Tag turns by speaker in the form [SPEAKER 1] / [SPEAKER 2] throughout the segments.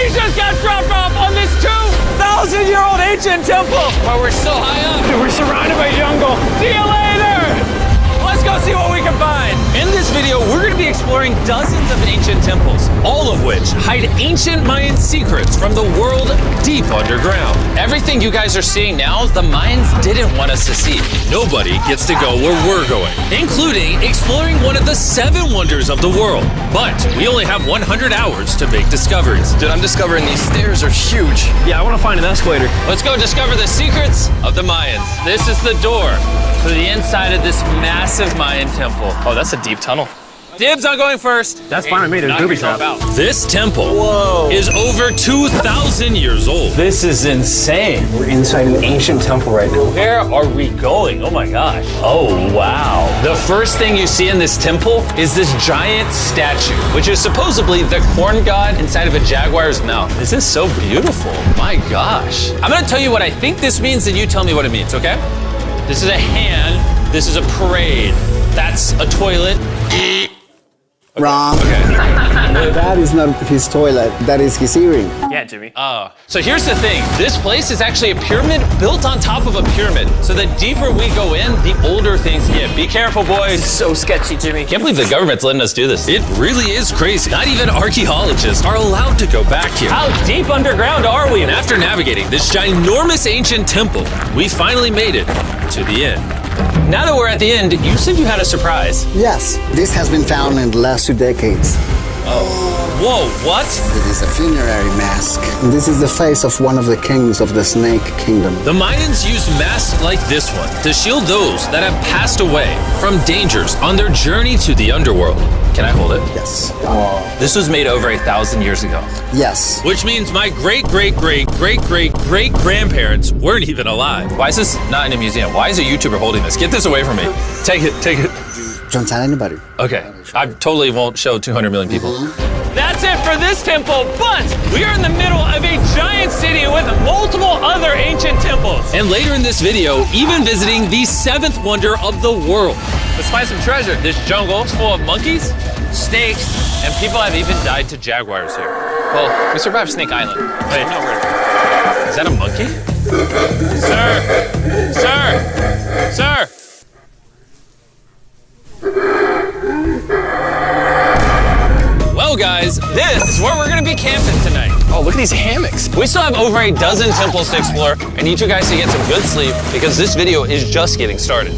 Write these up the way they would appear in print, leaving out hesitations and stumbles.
[SPEAKER 1] We just got dropped off on this 2,000-year-old ancient temple.
[SPEAKER 2] But we're so high up.
[SPEAKER 1] We're surrounded by jungle. See you later. Let's go see what we can find.
[SPEAKER 2] In this video, we're going to be exploring dozens of ancient temples, all of which hide ancient Mayan secrets from the world deep underground. Everything you guys are seeing now, the Mayans didn't want us to see. Nobody gets to go where we're going, including exploring one of the 7 wonders of the world. But we only have 100 hours to make discoveries.
[SPEAKER 3] Dude, I'm discovering these stairs are huge.
[SPEAKER 1] Yeah, I want to find an escalator.
[SPEAKER 2] Let's go discover the secrets of the Mayans. This is the door to the inside of this massive Mayan temple.
[SPEAKER 3] Oh, that's a deep tunnel.
[SPEAKER 2] Dibs on going first.
[SPEAKER 1] That's fine with me. There's booby traps.
[SPEAKER 2] This temple is over 2,000 years old.
[SPEAKER 1] This is insane. We're inside an ancient temple right now.
[SPEAKER 2] Where are we going? Oh my gosh. Oh, wow. The first thing you see in this temple is this giant statue, which is supposedly the corn god inside of a jaguar's mouth. This is so beautiful. My gosh. I'm gonna tell you what I think this means, and you tell me what it means, okay? This is a hand. This is a parade. That's a toilet.
[SPEAKER 4] Wrong.
[SPEAKER 2] Okay.
[SPEAKER 4] That is not his toilet. That is his earring.
[SPEAKER 3] Yeah, Jimmy.
[SPEAKER 2] So here's the thing. This place is actually a pyramid built on top of a pyramid. So the deeper we go in, the older things get. Be careful, boys.
[SPEAKER 3] So sketchy, Jimmy.
[SPEAKER 2] Can't believe the government's letting us do this. It really is crazy. Not even archaeologists are allowed to go back here.
[SPEAKER 1] How deep underground are we?
[SPEAKER 2] And after navigating this ginormous ancient temple, we finally made it to the end. Now that we're at the end, you said you had a surprise.
[SPEAKER 4] Yes, this has been found in the last 2 decades.
[SPEAKER 2] Whoa, what?
[SPEAKER 4] It is a funerary mask. This is the face of one of the kings of the Snake Kingdom.
[SPEAKER 2] The Mayans used masks like this one to shield those that have passed away from dangers on their journey to the underworld. Can I hold it?
[SPEAKER 4] Yes.
[SPEAKER 2] This was made over 1,000 years ago.
[SPEAKER 4] Yes.
[SPEAKER 2] Which means my great-great-great-great-great-grandparents weren't even alive. Why is this not in a museum? Why is a YouTuber holding this? Get this away from me. Take it, take it.
[SPEAKER 4] Don't tell anybody.
[SPEAKER 2] Okay, I totally won't show 200 million people.
[SPEAKER 1] That's it for this temple, but we are in the middle of a giant city with multiple other ancient temples.
[SPEAKER 2] And later in this video, even visiting the 7th wonder of the world.
[SPEAKER 3] Let's find some treasure.
[SPEAKER 2] This jungle is full of monkeys, snakes, and people have even died to jaguars here.
[SPEAKER 3] Well, we survived Snake Island.
[SPEAKER 2] Wait, no, is that a monkey? Sir! Well, guys, this is where we're gonna be camping tonight.
[SPEAKER 3] Oh, look at these hammocks.
[SPEAKER 2] We still have over a dozen temples to explore. I need you guys to get some good sleep because this video is just getting started.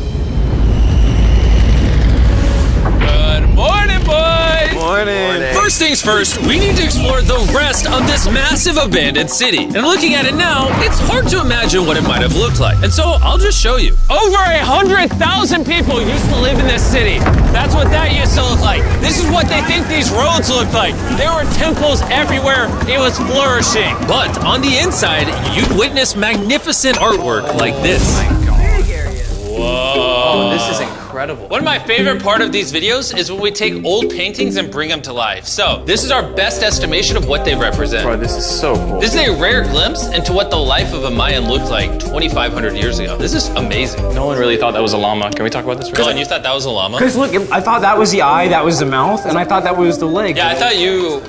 [SPEAKER 2] Good morning, boys!
[SPEAKER 3] Morning.
[SPEAKER 2] First things first, we need to explore the rest of this massive abandoned city. And looking at it now, it's hard to imagine what it might have looked like. And so I'll just show you.
[SPEAKER 1] Over 100,000 people used to live in this city. That's what that used to look like. This is what they think these roads look like. There were temples everywhere. It was flourishing.
[SPEAKER 2] But on the inside, you'd witness magnificent artwork like this. Whoa.
[SPEAKER 3] This is incredible.
[SPEAKER 2] One of my favorite part of these videos is when we take old paintings and bring them to life. So this is our best estimation of what they represent.
[SPEAKER 3] Bro, this is so cool.
[SPEAKER 2] This is a rare glimpse into what the life of a Mayan looked like 2,500 years ago. This is amazing.
[SPEAKER 3] No one really thought that was a llama. Can we talk about this?
[SPEAKER 2] Dylan, you thought that was a llama?
[SPEAKER 5] Because look, I thought that was the eye, that was the mouth, and I thought that was the leg.
[SPEAKER 2] Yeah, I thought you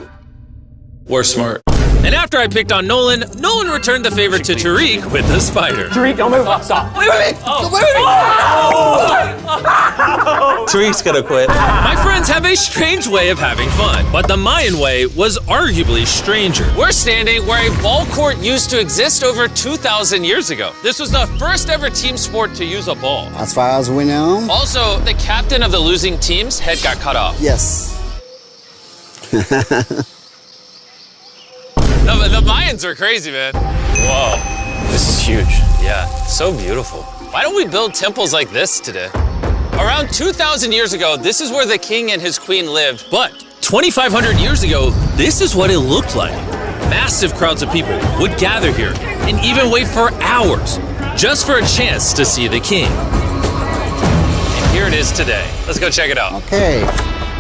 [SPEAKER 2] were smart. And after I picked on Nolan, Nolan returned the favor to Tariq with the spider.
[SPEAKER 5] Tariq, don't move. Stop.
[SPEAKER 1] Wait.
[SPEAKER 2] Tariq's gonna quit. My friends have a strange way of having fun, but the Mayan way was arguably stranger. We're standing where a ball court used to exist over 2,000 years ago. This was the first ever team sport to use a ball.
[SPEAKER 4] As far as we know.
[SPEAKER 2] Also, the captain of the losing team's head got cut off.
[SPEAKER 4] Yes.
[SPEAKER 2] The Mayans are crazy, man. Whoa.
[SPEAKER 3] This is huge.
[SPEAKER 2] Yeah, so beautiful. Why don't we build temples like this today? Around 2,000 years ago, this is where the king and his queen lived. But 2,500 years ago, this is what it looked like. Massive crowds of people would gather here and even wait for hours just for a chance to see the king. And here it is today. Let's go check it out.
[SPEAKER 4] Okay.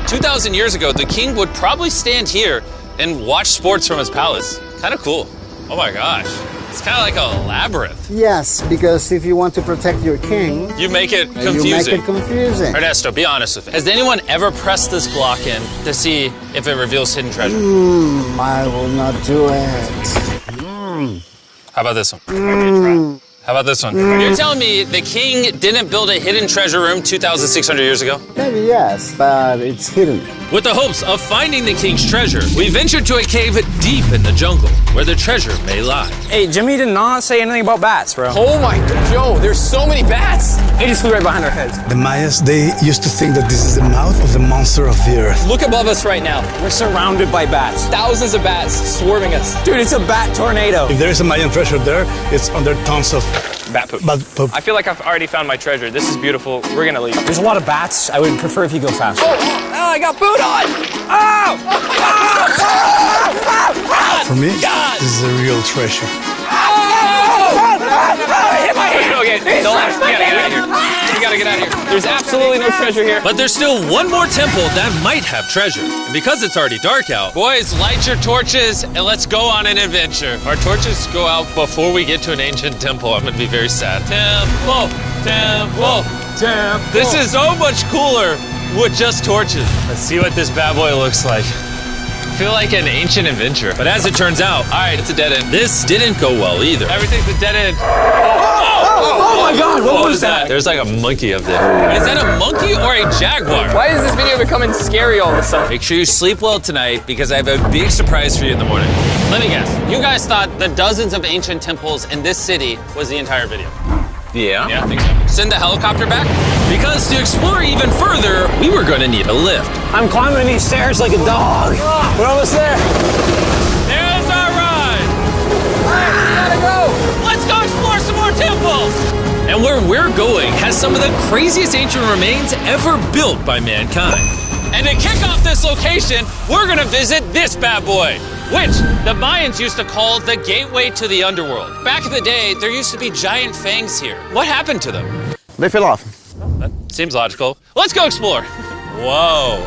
[SPEAKER 2] 2,000 years ago, the king would probably stand here and watch sports from his palace. Kind of cool. Oh my gosh. It's kind of like a labyrinth.
[SPEAKER 4] Yes, because if you want to protect your king,
[SPEAKER 2] You make it
[SPEAKER 4] you make
[SPEAKER 2] confusing.
[SPEAKER 4] it confusing.
[SPEAKER 2] Ernesto, be honest with me. Has anyone ever pressed this block in to see if it reveals hidden treasure?
[SPEAKER 4] I will not do it.
[SPEAKER 2] How about this one? How about this one? You're telling me the king didn't build a hidden treasure room 2,600 years ago?
[SPEAKER 4] Maybe yes, but it's hidden.
[SPEAKER 2] With the hopes of finding the king's treasure, we ventured to a cave deep in the jungle where the treasure may lie.
[SPEAKER 5] Hey, Jimmy did not say anything about bats, bro.
[SPEAKER 3] Oh my god, Joe, there's so many bats.
[SPEAKER 5] They just flew right behind our heads.
[SPEAKER 6] The Mayas, they used to think that this is the mouth of the monster of the earth.
[SPEAKER 3] Look above us right now.
[SPEAKER 5] We're surrounded by bats.
[SPEAKER 3] Thousands of bats swarming us.
[SPEAKER 5] Dude, it's a bat tornado.
[SPEAKER 6] If there is a Mayan treasure there, it's under tons of
[SPEAKER 3] Bat poop.
[SPEAKER 6] bat poop.
[SPEAKER 3] I feel like I've already found my treasure. This is beautiful. We're gonna leave.
[SPEAKER 5] There's a lot of bats. I would prefer if you go faster.
[SPEAKER 3] Oh, I got food on!
[SPEAKER 6] For me, this is a real treasure.
[SPEAKER 3] Okay, don't laugh. We gotta get out of here. We gotta get out of here. There's absolutely no treasure here.
[SPEAKER 2] But there's still one more temple that might have treasure. And because it's already dark out, boys, light your torches and let's go on an adventure. If our torches go out before we get to an ancient temple, I'm gonna be very sad. Temple, temple, temple. This is so much cooler with just torches. Let's see what this bad boy looks like. I feel like an ancient adventure. But as it turns out, all right, it's a dead end. This didn't go well either. Everything's a dead end.
[SPEAKER 5] Oh my god, what was that?
[SPEAKER 2] There's like a monkey up there. Is that a monkey or a jaguar?
[SPEAKER 3] Why is this video becoming scary all of a sudden?
[SPEAKER 2] Make sure you sleep well tonight because I have a big surprise for you in the morning. Let me guess. You guys thought the dozens of ancient temples in this city was the entire video.
[SPEAKER 3] Yeah.
[SPEAKER 2] Yeah, I think so. Send the helicopter back? Because to explore even further, we were going to need a lift.
[SPEAKER 5] I'm climbing these stairs like a dog. We're almost there.
[SPEAKER 2] There's our ride! Gotta go! Let's go explore some more temples! And where we're going has some of the craziest ancient remains ever built by mankind. And to kick off this location, we're gonna visit this bad boy, which the Mayans used to call the gateway to the underworld. Back in the day, there used to be giant fangs here. What happened to them?
[SPEAKER 4] They fell off.
[SPEAKER 2] That seems logical. Let's go explore. Whoa.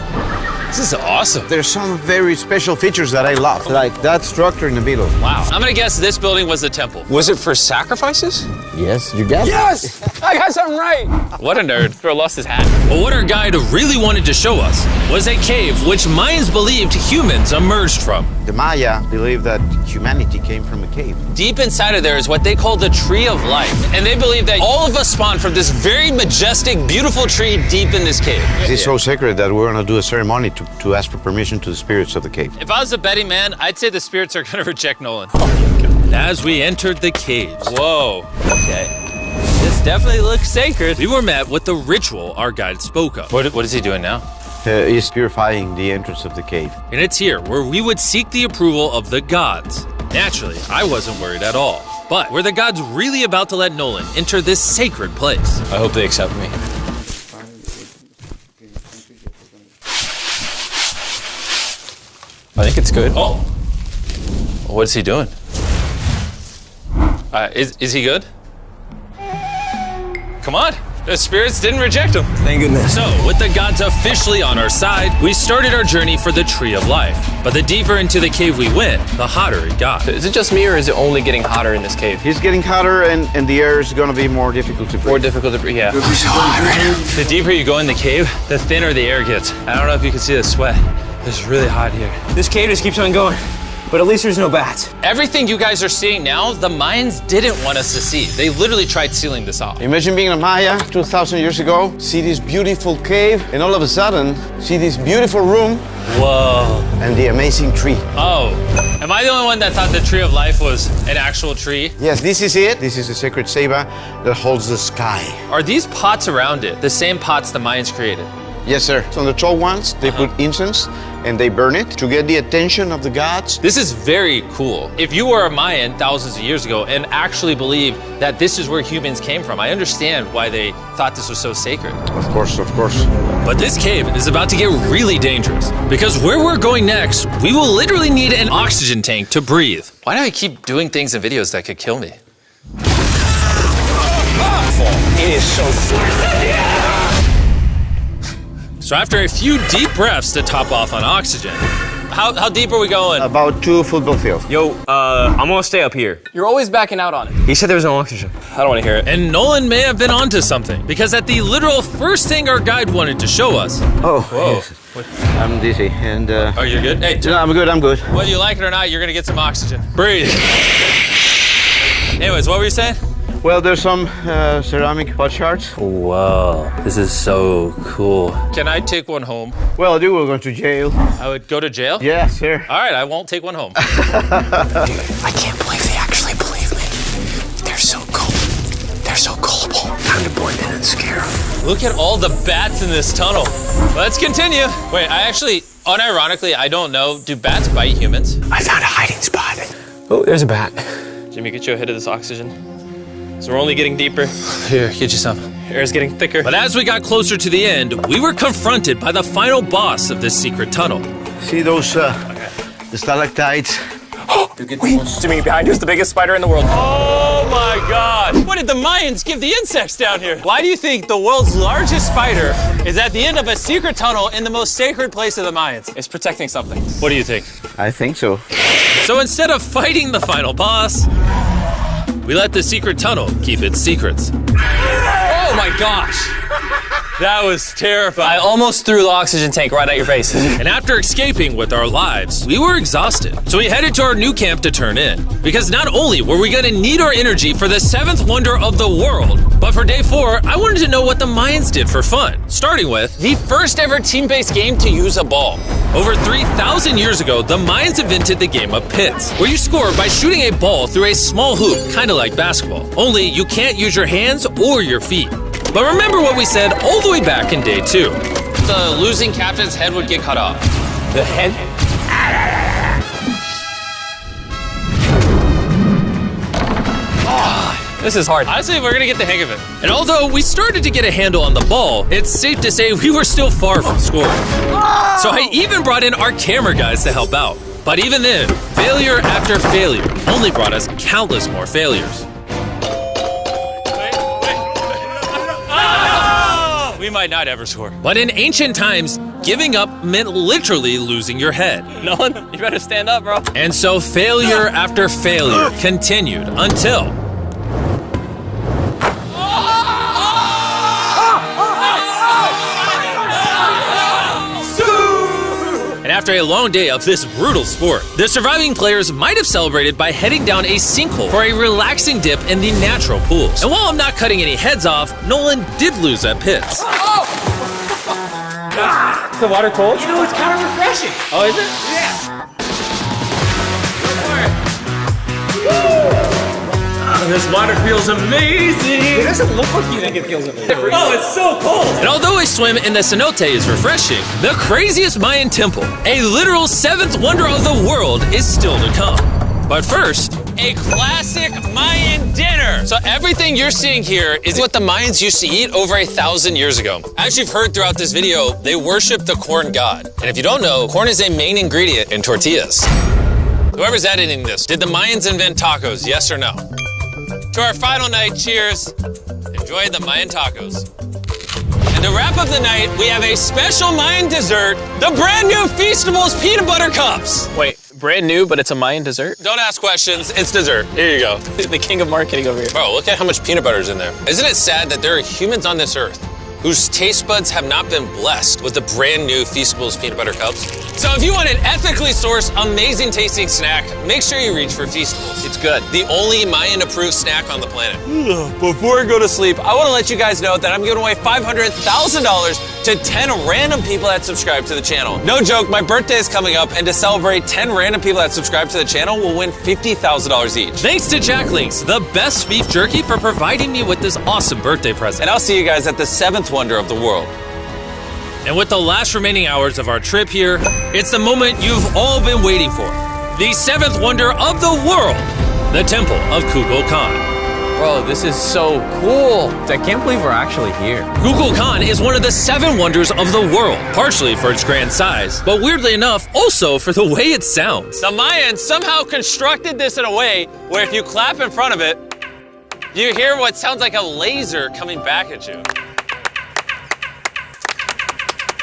[SPEAKER 2] This is awesome.
[SPEAKER 7] There's some very special features that I love, like that structure in the middle.
[SPEAKER 2] Wow. I'm gonna guess this building was the temple.
[SPEAKER 3] Was it for sacrifices?
[SPEAKER 7] Yes, you got it.
[SPEAKER 5] Yes! I got something right.
[SPEAKER 2] What a nerd.
[SPEAKER 3] Phil lost his hat.
[SPEAKER 2] But what our guide really wanted to show us was a cave which Mayans believed humans emerged from.
[SPEAKER 7] The Maya believed that humanity came from a cave.
[SPEAKER 2] Deep inside of there is what they call the Tree of Life. And they believe that all of us spawned from this very majestic, beautiful tree deep in this cave.
[SPEAKER 7] It's so sacred that we're gonna do a ceremony to ask for permission to the spirits of the cave.
[SPEAKER 2] If I was a betting man, I'd say the spirits are gonna reject Nolan. And as we entered the caves, whoa, okay. This definitely looks sacred. We were met with the ritual our guide spoke of. What is he doing now?
[SPEAKER 7] He's purifying the entrance of the cave.
[SPEAKER 2] And it's here where we would seek the approval of the gods. Naturally, I wasn't worried at all. But were the gods really about to let Nolan enter this sacred place?
[SPEAKER 3] I hope they accept me. I think it's good.
[SPEAKER 2] Oh. What's he doing? Is he good? Come on. The spirits didn't reject him.
[SPEAKER 5] Thank goodness.
[SPEAKER 2] So, with the gods officially on our side, we started our journey for the Tree of Life. But the deeper into the cave we went, the hotter it got.
[SPEAKER 3] Is it just me or is it only getting hotter in this cave?
[SPEAKER 7] He's getting hotter and the air is gonna be more difficult to breathe.
[SPEAKER 3] More difficult to breathe, yeah.
[SPEAKER 2] The deeper you go in the cave, the thinner the air gets. I don't know if you can see the sweat. It's really hot here.
[SPEAKER 5] This cave just keeps on going. But at least there's no bats.
[SPEAKER 2] Everything you guys are seeing now, the Mayans didn't want us to see. They literally tried sealing this off.
[SPEAKER 7] Imagine being a Maya 2,000 years ago, see this beautiful cave, and all of a sudden, see this beautiful room
[SPEAKER 2] Whoa.
[SPEAKER 7] and the amazing tree.
[SPEAKER 2] Oh, am I the only one that thought the Tree of Life was an actual tree?
[SPEAKER 7] Yes, this is it. This is the sacred ceiba that holds the sky.
[SPEAKER 2] Are these pots around it the same pots the Mayans created?
[SPEAKER 7] Yes, sir. So on the tall ones, they put incense and they burn it to get the attention of the gods.
[SPEAKER 2] This is very cool. If you were a Mayan thousands of years ago and actually believed that this is where humans came from, I understand why they thought this was so sacred.
[SPEAKER 7] Of course, of course.
[SPEAKER 2] But this cave is about to get really dangerous because where we're going next, we will literally need an oxygen tank to breathe. Why do I keep doing things in videos that could kill me?
[SPEAKER 5] It is so
[SPEAKER 2] So after a few deep breaths to top off on oxygen, How deep are we going?
[SPEAKER 7] About 2 football fields.
[SPEAKER 5] Yo, I'm gonna stay up here.
[SPEAKER 3] You're always backing out on it.
[SPEAKER 5] He said there was no oxygen.
[SPEAKER 3] I don't want to hear it.
[SPEAKER 2] And Nolan may have been onto something, because at the literal first thing our guide wanted to show us.
[SPEAKER 7] Oh, yes. I'm dizzy and...
[SPEAKER 2] Oh, you're good? Hey,
[SPEAKER 7] No, I'm good.
[SPEAKER 2] whether you like it or not, you're gonna get some oxygen. Breathe. Anyways, what were you saying?
[SPEAKER 7] Well, there's some ceramic pot shards.
[SPEAKER 2] Whoa, this is so cool. Can I take one home?
[SPEAKER 7] Well, you will go to jail.
[SPEAKER 2] I would go to jail?
[SPEAKER 7] Yeah, sir.
[SPEAKER 2] All right, I won't take one home.
[SPEAKER 8] I can't believe they actually believe me. They're so cool. They're so gullible. Time to blend in and scare them.
[SPEAKER 2] Look at all the bats in this tunnel. Let's continue. Wait, I actually, unironically, I don't know. Do bats bite humans?
[SPEAKER 8] I found a hiding spot.
[SPEAKER 5] Oh, there's a bat.
[SPEAKER 3] Jimmy, get you a hit of this oxygen. So we're only getting deeper.
[SPEAKER 2] Here, get you some.
[SPEAKER 3] Air's getting thicker.
[SPEAKER 2] But as we got closer to the end, we were confronted by the final boss of this secret tunnel.
[SPEAKER 7] See those the stalactites?
[SPEAKER 3] Jimmy, behind you is the biggest spider in the world.
[SPEAKER 2] Oh my God! What did the Mayans give the insects down here? Why do you think the world's largest spider is at the end of a secret tunnel in the most sacred place of the Mayans?
[SPEAKER 3] It's protecting something.
[SPEAKER 2] What do you think?
[SPEAKER 7] I think so.
[SPEAKER 2] So instead of fighting the final boss, we let the secret tunnel keep its secrets.
[SPEAKER 3] Oh my gosh!
[SPEAKER 2] That was
[SPEAKER 3] I
[SPEAKER 2] terrifying.
[SPEAKER 3] almost threw the oxygen tank right at your face.
[SPEAKER 2] And after escaping with our lives, we were exhausted. So we headed to our new camp to turn in. Because not only were we gonna need our energy for the 7th wonder of the world, but for day 4, I wanted to know what the Mayans did for fun. Starting with the first ever team-based game to use a ball. Over 3,000 years ago, the Mayans invented the game of pits, where you score by shooting a ball through a small hoop, kinda like basketball. Only you can't use your hands or your feet. But remember what we said all the way back in day 2. The losing captain's head would get cut off.
[SPEAKER 3] The head? This is hard.
[SPEAKER 2] Honestly, we're gonna get the hang of it. And although we started to get a handle on the ball, it's safe to say we were still far from scoring. So I even brought in our camera guys to help out. But even then, failure after failure only brought us countless more failures. We might not ever score. But in ancient times, giving up meant literally losing your head.
[SPEAKER 3] Nolan, you better stand up, bro.
[SPEAKER 2] And so failure after failure continued until... And after a long day of this brutal sport, the surviving players might have celebrated by heading down a sinkhole for a relaxing dip in the natural pools. And while I'm not cutting any heads off, Nolan did lose at pits.
[SPEAKER 3] Is the water cold?
[SPEAKER 8] You know, it's kind of refreshing.
[SPEAKER 3] Oh, is it?
[SPEAKER 2] This water feels amazing!
[SPEAKER 8] It doesn't look like you think it feels amazing.
[SPEAKER 2] Oh, it's so cold! And although a swim in the cenote is refreshing, the craziest Mayan temple, a literal 7th wonder of the world, is still to come. But first, a classic Mayan dinner! So everything you're seeing here is what the Mayans used to eat over 1,000 years ago. As you've heard throughout this video, they worship the corn god. And if you don't know, corn is a main ingredient in tortillas. Whoever's editing this, did the Mayans invent tacos, yes or no? To our final night, cheers. Enjoy the Mayan tacos. And to wrap up the night, we have a special Mayan dessert, the brand new Feastables peanut butter cups.
[SPEAKER 3] Wait, brand new, but it's a Mayan dessert?
[SPEAKER 2] Don't ask questions, it's dessert. Here you go.
[SPEAKER 3] The king of marketing over here.
[SPEAKER 2] Bro, look at how much peanut butter is in there. Isn't it sad that there are humans on this earth whose taste buds have not been blessed with the brand new Feastables peanut butter cups? So if you want an ethically sourced, amazing tasting snack, make sure you reach for Feastables. It's good. The only Mayan approved snack on the planet. Before I go to sleep, I want to let you guys know that I'm giving away $500,000 to 10 random people that subscribe to the channel. No joke, my birthday is coming up, and to celebrate, 10 random people that subscribe to the channel will win $50,000 each. Thanks to Jack Links, the best beef jerky, for providing me with this awesome birthday present. And I'll see you guys at the 7th wonder of the world. And with the last remaining hours of our trip here, it's the moment you've all been waiting for. The 7th wonder of the world, the Temple of Kukulkan.
[SPEAKER 3] Bro, this is so cool.
[SPEAKER 5] I can't believe we're actually here.
[SPEAKER 2] Kukulkan is one of the 7 wonders of the world, partially for its grand size, but weirdly enough, also for the way it sounds. The Mayans somehow constructed this in a way where if you clap in front of it, you hear what sounds like a laser coming back at you.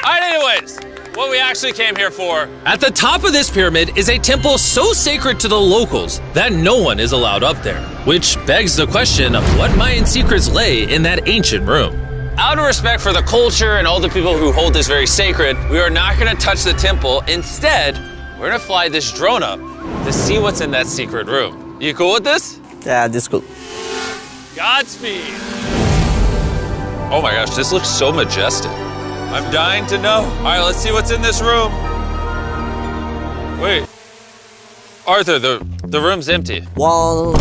[SPEAKER 2] All right, anyways, what we actually came here for. At the top of this pyramid is a temple so sacred to the locals that no one is allowed up there, which begs the question of what Mayan secrets lay in that ancient room. Out of respect for the culture and all the people who hold this very sacred, we are not going to touch the temple. Instead, we're going to fly this drone up to see what's in that secret room. You cool with this?
[SPEAKER 9] Yeah, this is cool.
[SPEAKER 2] Godspeed. Oh my gosh, this looks so majestic. I'm dying to know. All right, let's see what's in this room. Wait. Arthur, the room's empty.
[SPEAKER 9] Well,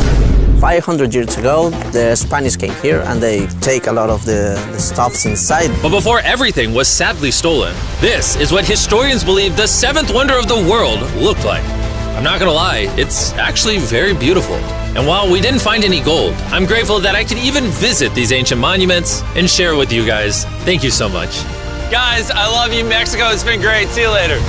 [SPEAKER 9] 500 years ago, the Spanish came here and they take a lot of the stuffs inside.
[SPEAKER 2] But before everything was sadly stolen, this is what historians believe the seventh wonder of the world looked like. I'm not gonna lie, it's actually very beautiful. And while we didn't find any gold, I'm grateful that I could even visit these ancient monuments and share with you guys. Thank you so much. Guys, I love you, Mexico. It's been great. See you later.